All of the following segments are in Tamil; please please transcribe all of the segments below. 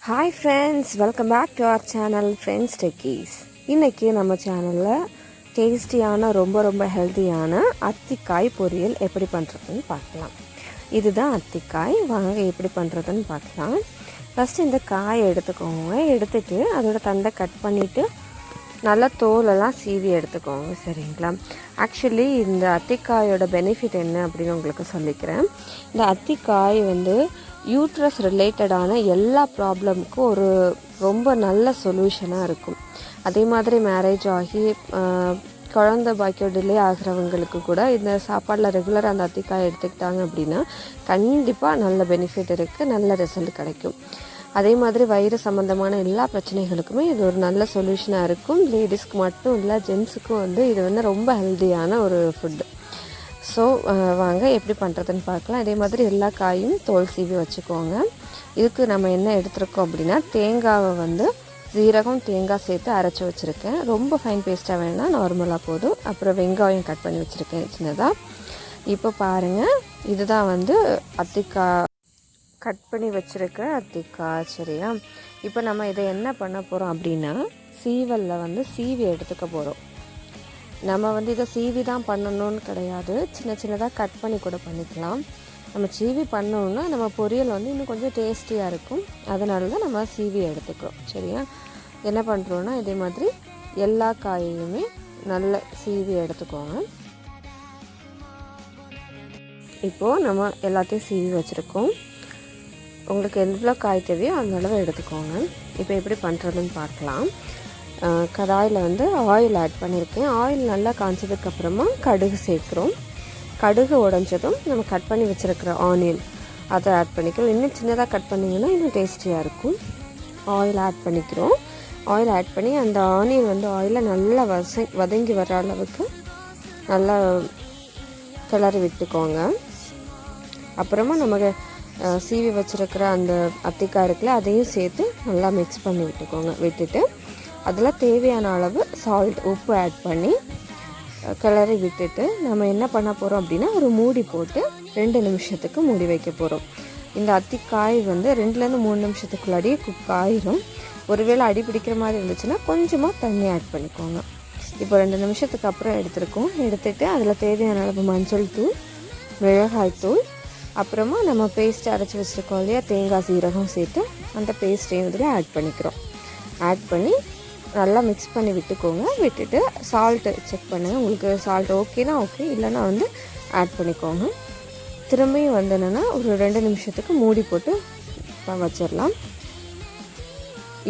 Hi friends, welcome back to our channel Friends Techies. இன்னைக்கு நம்ம சேனல்ல டேஸ்டியான ரொம்ப ஹெல்தியான அத்திக்காய் பொரியல் எப்படி பண்றதுன்னு பார்க்கலாம். இதுதான் அத்திக்காய். வாங்க எப்படி பண்றதுன்னு பார்க்கலாம். ஃபர்ஸ்ட் இந்த காயை எடுத்துக்கோங்க. எடுத்துட்டு அதோட தண்டை கட் பண்ணிட்டு நல்லா தோலெல்லாம் சீவி எடுத்துக்கோங்க. சரிங்களா? ஆக்சுவலி இந்த அத்திக்காயோட பெனிஃபிட் என்ன அப்படின்னு உங்களுக்கு சொல்லிக்கிறேன். இந்த அத்திக்காய் யூட்ரஸ் ரிலேட்டடான எல்லா ப்ராப்ளமுக்கும் ஒரு ரொம்ப நல்ல சொல்யூஷனாக இருக்கும். அதே மாதிரி மேரேஜ் ஆகி குழந்த பாக்கியம் டிலே ஆகிறவங்களுக்கு கூட இந்த சாப்பாடில் ரெகுலராக அந்த அத்திக்காய் எடுத்துக்கிட்டாங்க அப்படின்னா கண்டிப்பாக நல்ல பெனிஃபிட் இருக்குது, நல்ல ரிசல்ட் கிடைக்கும். அதே மாதிரி வயிறு சம்மந்தமான எல்லா பிரச்சனைகளுக்குமே இது ஒரு நல்ல சொல்யூஷனாக இருக்கும். லேடிஸ்க்கு மட்டும் இல்லை, ஜென்ஸுக்கும் இது ரொம்ப ஹெல்த்தியான ஒரு ஃபுட்டு. ஸோ வாங்க எப்படி பண்ணுறதுன்னு பார்க்கலாம். அதே மாதிரி எல்லா காயும் தோல் சீவி வச்சுக்கோங்க. இதுக்கு நம்ம என்ன எடுத்துருக்கோம் அப்படின்னா தேங்காவை சீரகம் தேங்காய் சேர்த்து அரைச்சி வச்சுருக்கேன். ரொம்ப ஃபைன் பேஸ்ட்டாக வேணால் நார்மலாக போதும். அப்புறம் வெங்காயம் கட் பண்ணி வச்சுருக்கேன் சின்னதாக. இப்போ பாருங்கள், இதுதான் அத்திக்காய் கட் பண்ணி வச்சுருக்க அத்திக்காய். சரியா? இப்போ நம்ம இதை என்ன பண்ண போகிறோம் அப்படின்னா சீவலில் சீவி எடுத்துக்க போகிறோம். நம்ம இதை சீவி தான் பண்ணணும்னு கிடையாது, சின்னதாக கட் பண்ணி கூட பண்ணிக்கலாம். நம்ம சீவி பண்ணோம்னா நம்ம பொரியல் இன்னும் கொஞ்சம் டேஸ்டியாக இருக்கும். அதனால தான் நம்ம சீவி எடுத்துக்கிறோம். சரியா? என்ன பண்ணுறோன்னா இதே மாதிரி எல்லா காயையுமே நல்லா சீவி எடுத்துக்கோங்க. இப்போது நம்ம எல்லாத்தையும் சீவி வச்சுருக்கோம். உங்களுக்கு எவ்வளோ காய் தேவையோ அந்த அளவு எடுத்துக்கோங்க. இப்போ எப்படி பண்ணுறதுன்னு பார்க்கலாம். கடாயில் ஆயில் ஆட் பண்ணியிருக்கேன். ஆயில் நல்லா காய்ச்சதுக்கப்புறமா கடுகு சேர்க்குறோம். கடுகு உடஞ்சதும் நம்ம கட் பண்ணி வச்சுருக்கிற ஆனியன் அதை ஆட் பண்ணிக்கிறோம். இன்னும் சின்னதாக கட் பண்ணிங்கன்னா இன்னும் டேஸ்டியாக இருக்கும். ஆயில் ஆட் பண்ணிக்கிறோம். ஆயில் ஆட் பண்ணி அந்த ஆனியன் ஆயிலில் நல்லா வதங்கி வர அளவுக்கு நல்லா கிளறி விட்டுக்கோங்க. அப்புறமா நமக்கு சீவி வச்சுருக்கிற அந்த அத்திக்காய் இருக்குல்ல, அதையும் சேர்த்து நல்லா மிக்ஸ் பண்ணி விட்டுட்டு அதில் தேவையான அளவு சால்ட் உப்பு ஆட் பண்ணி கிளறி விட்டுட்டு நம்ம என்ன பண்ண போகிறோம் அப்படின்னா ஒரு மூடி போட்டு 2 நிமிஷத்துக்கு மூடி வைக்க போகிறோம். இந்த அத்திக்காய் 2லேருந்து 3 நிமிஷத்துக்குள்ளாடியே குக் ஆயிரும். ஒருவேளை அடி பிடிக்கிற மாதிரி இருந்துச்சுன்னா கொஞ்சமாக தண்ணி ஆட் பண்ணிக்கோங்க. இப்போ 2 நிமிஷத்துக்கு அப்புறம் எடுத்துட்டு அதில் தேவையான அளவு மஞ்சள் தூள், மிளகாய் தூள், அப்புறமா நம்ம பேஸ்ட் அரைச்சி வச்சுருக்கோம் இல்லையா, தேங்காய் சீரகம் சேர்த்து அந்த பேஸ்ட்டையும் இதில் ஆட் பண்ணிக்கிறோம். ஆட் பண்ணி நல்லா மிக்ஸ் பண்ணி விட்டுட்டு சால்ட்டு செக் பண்ணுங்கள். உங்களுக்கு சால்ட் ஓகேனா ஓகே, இல்லைனா ஆட் பண்ணிக்கோங்க. திரும்பியும் என்னென்னா ஒரு 2 நிமிஷத்துக்கு மூடி போட்டு வச்சிடலாம்.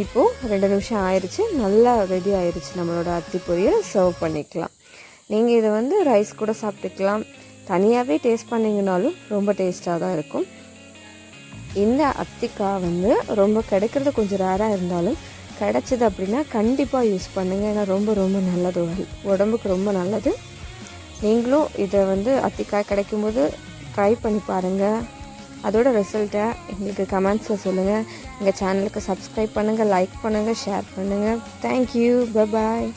இப்போது 2 நிமிஷம் ஆயிடுச்சு, நல்லா ரெடி ஆயிடுச்சு நம்மளோட அத்தி பொரியல். சர்வ் பண்ணிக்கலாம். நீங்கள் இதை ரைஸ் கூட சாப்பிட்டுக்கலாம். தனியாகவே டேஸ்ட் பண்ணிங்கனாலும் ரொம்ப டேஸ்ட்டாக தான் இருக்கும். இந்த அத்திக்காய் ரொம்ப கிடைக்கிறது கொஞ்சம் ரேராக இருந்தாலும் கிடச்சிது அப்படின்னா கண்டிப்பாக யூஸ் பண்ணுங்கள். ஏன்னா ரொம்ப நல்லது, உடம்புக்கு ரொம்ப நல்லது. நீங்களும் இதை அத்திக்காய் கிடைக்கும்போது ட்ரை பண்ணி பாருங்கள். அதோட ரிசல்ட்டை எங்களுக்கு கமெண்ட்ஸில் சொல்லுங்கள். எங்கள் சேனலுக்கு சப்ஸ்கிரைப் பண்ணுங்கள், லைக் பண்ணுங்கள், ஷேர் பண்ணுங்கள். தேங்க்யூ. Bye bye.